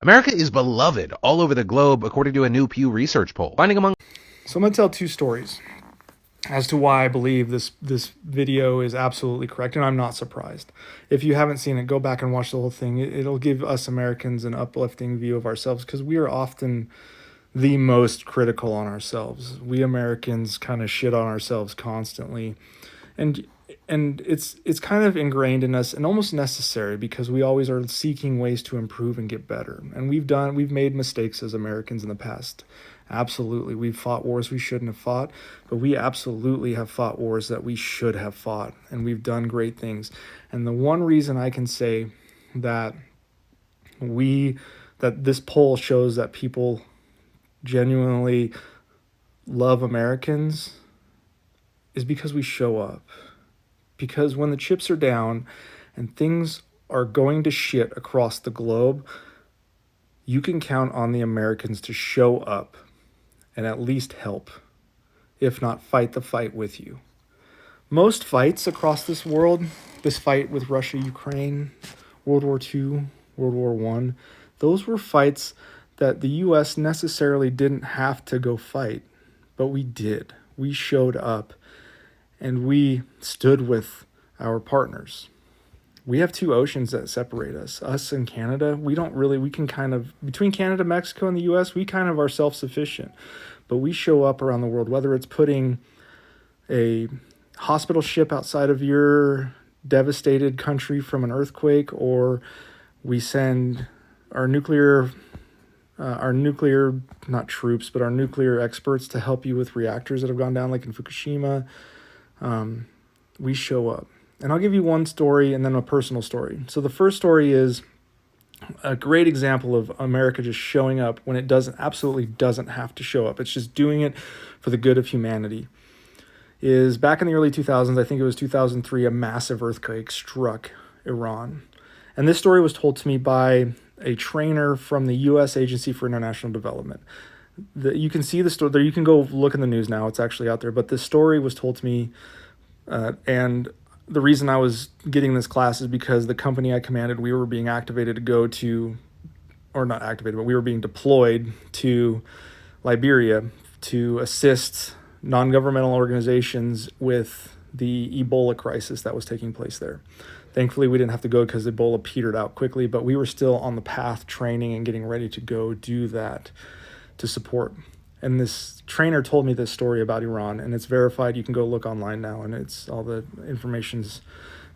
America is beloved all over the globe, according to a new Pew Research poll. Finding among So I'm going to tell two stories as to why I believe this video is absolutely correct, and I'm not surprised. If you haven't seen it, go back and watch the whole thing. It'll give us Americans an uplifting view of ourselves, because we are often the most critical on ourselves. We Americans kind of shit on ourselves constantly, and it's kind of ingrained in us and almost necessary, because we always are seeking ways to improve and get better. And we've made mistakes as Americans in the past. Absolutely. We've fought wars we shouldn't have fought, but we absolutely have fought wars that we should have fought, and we've done great things. And the one reason I can say that that this poll shows that people genuinely love Americans is because we show up. Because when the chips are down and things are going to shit across the globe, you can count on the Americans to show up and at least help, if not fight the fight with you. Most fights across this world, this fight with Russia, Ukraine, World War II, World War I, those were fights that the U.S. necessarily didn't have to go fight, but we did. We showed up, and we stood with our partners. We have two oceans that separate us and Canada. We can kind of, between Canada, Mexico, and the U.S., we kind of are self-sufficient. But we show up around the world, whether it's putting a hospital ship outside of your devastated country from an earthquake, or we send our nuclear, not troops, but our nuclear experts to help you with reactors that have gone down, like in Fukushima. We show up. And I'll give you one story and then a personal story. So the first story is a great example of America just showing up when it absolutely doesn't have to show up. It's just doing it for the good of humanity. Is back in the early 2000s, I think it was 2003, a massive earthquake struck Iran. And this story was told to me by a trainer from the U.S. Agency for International Development. You can see the story there. You can go look in the news now. It's actually out there. But this story was told to me, and the reason I was getting this class is because the company I commanded, we were being activated to go to, or not activated, but we were being deployed to Liberia to assist non-governmental organizations with the Ebola crisis that was taking place there. Thankfully, we didn't have to go because Ebola petered out quickly, but we were still on the path training and getting ready to go do that to support. And this trainer told me this story about Iran, and it's verified. You can go look online now, and it's all the information's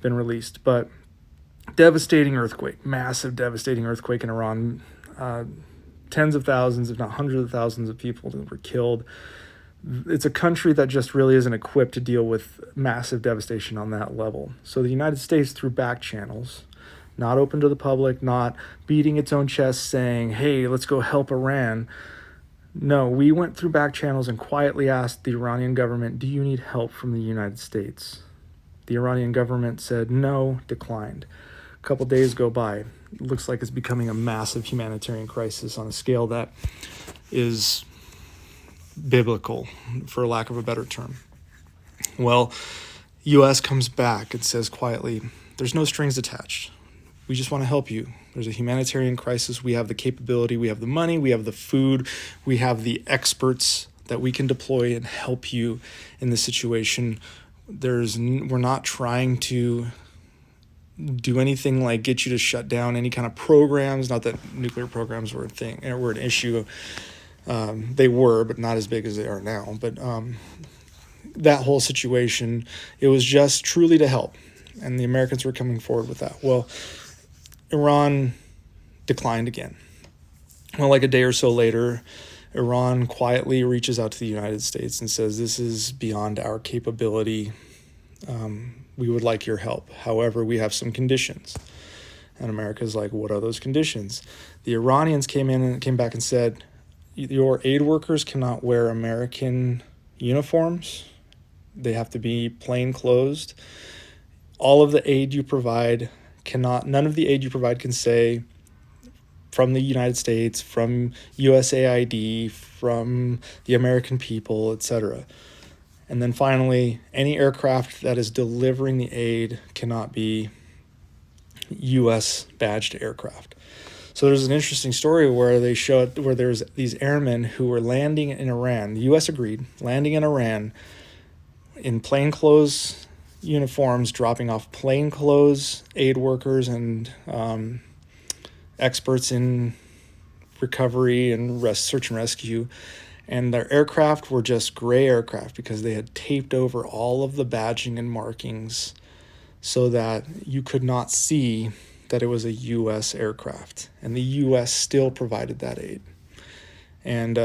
been released. But devastating earthquake, massive devastating earthquake in Iran. Tens of thousands, if not hundreds of thousands of people were killed. It's a country that just really isn't equipped to deal with massive devastation on that level. So the United States, through back channels, not open to the public, not beating its own chest saying, hey, let's go help Iran. No, we went through back channels and quietly asked the Iranian government, do you need help from the United States? The Iranian government said no, declined. A couple days go by. It looks like it's becoming a massive humanitarian crisis on a scale that is biblical, for lack of a better term. Well, U.S. comes back and says quietly, there's no strings attached. We just want to help you. There's a humanitarian crisis. We have the capability, we have the money, we have the food, we have the experts that we can deploy and help you in this situation. We're not trying to do anything like get you to shut down any kind of programs. Not that nuclear programs were an issue. They were, but not as big as they are now. But that whole situation, it was just truly to help. And the Americans were coming forward with that. Well, Iran declined again. Well, like a day or so later, Iran quietly reaches out to the United States and says, this is beyond our capability. We would like your help. However, we have some conditions. And America's like, what are those conditions? The Iranians came back and said, your aid workers cannot wear American uniforms. They have to be plain clothes. All of the aid you provide none of the aid you provide can say from the United States, from USAID, from the American people, etc. And then finally, any aircraft that is delivering the aid cannot be U.S. badged aircraft. So there's an interesting story where they show it, where there's these airmen who were landing in Iran. The U.S. agreed, landing in Iran in plainclothes uniforms, dropping off plainclothes aid workers and experts in recovery and search and rescue. And their aircraft were just gray aircraft because they had taped over all of the badging and markings so that you could not see that it was a U.S. aircraft. And the U.S. still provided that aid. And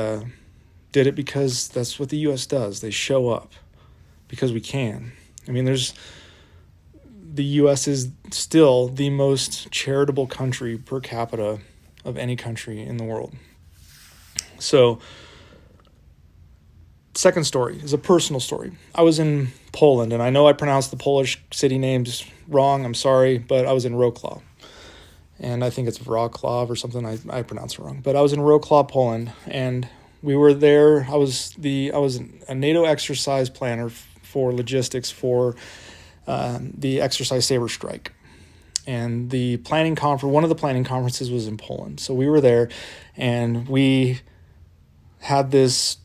did it because that's what the U.S. does. They show up because we can. I mean, the U.S. is still the most charitable country per capita of any country in the world. So, second story is a personal story. I was in Poland, and I know I pronounced the Polish city names wrong. I'm sorry, but I was in Wrocław. And I think it's Wrocław or something. I pronounce it wrong. But I was in Wrocław, Poland, and we were there. I was a NATO exercise planner for logistics for the Exercise Saber Strike. And the planning conference, one of the planning conferences was in Poland. So we were there, and we had this,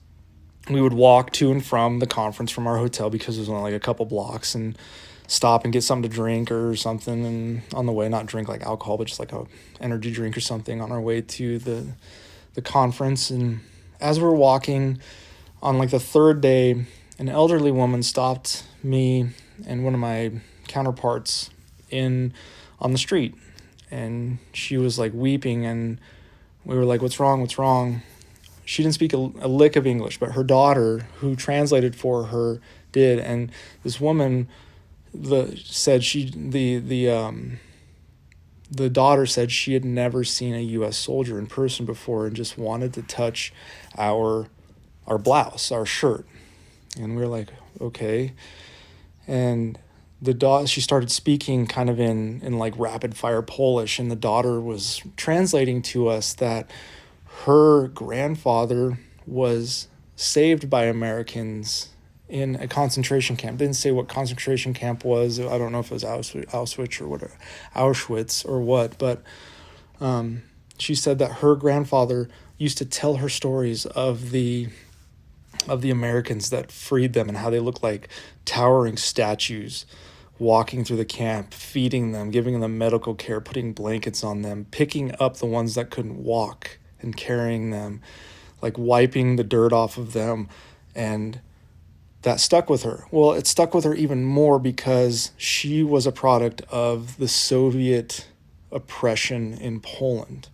we would walk to and from the conference from our hotel because it was only like a couple blocks, and stop and get something to drink or something, and on the way, not drink like alcohol, but just like a energy drink or something on our way to the conference. And as we're walking on like the third day, an elderly woman stopped me and one of my counterparts on the street, and she was like weeping, and we were like, what's wrong? She didn't speak a lick of English, but her daughter, who translated for her, did. And this woman said the daughter said she had never seen a U.S. soldier in person before and just wanted to touch our blouse, our shirt. And we were like, okay. And she started speaking kind of in like rapid fire Polish, and the daughter was translating to us that her grandfather was saved by Americans in a concentration camp. Didn't say what concentration camp was. I don't know if it was Auschwitz or whatever, Auschwitz or what, but she said that her grandfather used to tell her stories of the Americans that freed them and how they looked like towering statues walking through the camp, feeding them, giving them medical care, putting blankets on them, picking up the ones that couldn't walk and carrying them, like wiping the dirt off of them. And that stuck with her. Well, it stuck with her even more because she was a product of the Soviet oppression in Poland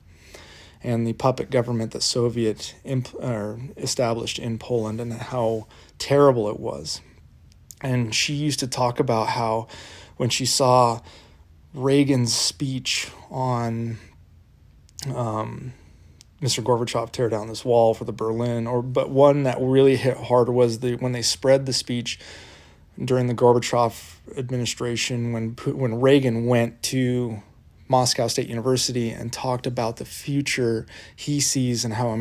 and the puppet government that Soviet established in Poland, and how terrible it was. And she used to talk about how when she saw Reagan's speech on Mr. Gorbachev tear down this wall for the Berlin, but one that really hit hard was when they spread the speech during the Gorbachev administration, when Reagan went to Moscow State University and talked about the future he sees and how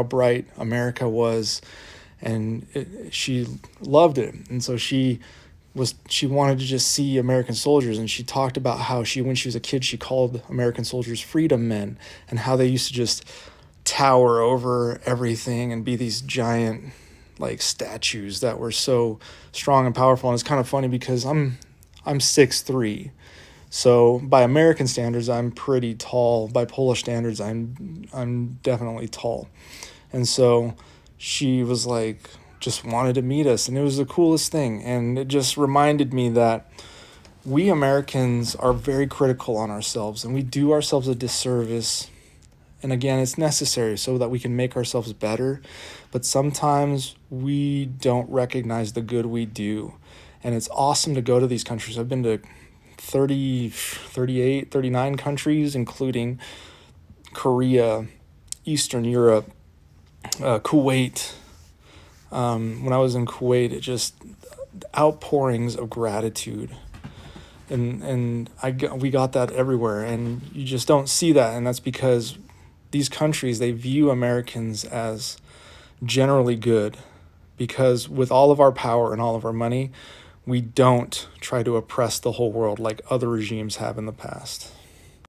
bright America was. And she loved it. And so she wanted to just see American soldiers. And she talked about how when she was a kid, she called American soldiers freedom men, and how they used to just tower over everything and be these giant like statues that were so strong and powerful. And it's kind of funny because I'm 6'3". So by American standards, I'm pretty tall. By Polish standards, I'm definitely tall. And so she was like, just wanted to meet us, and it was the coolest thing. And it just reminded me that we Americans are very critical on ourselves, and we do ourselves a disservice. And again, it's necessary so that we can make ourselves better, but sometimes we don't recognize the good we do. And it's awesome to go to these countries. I've been to 39 countries, including Korea, Eastern Europe, Kuwait. When I was in Kuwait, it just outpourings of gratitude, and we got that everywhere, and you just don't see that. And that's because these countries, they view Americans as generally good, because with all of our power and all of our money, we don't try to oppress the whole world like other regimes have in the past.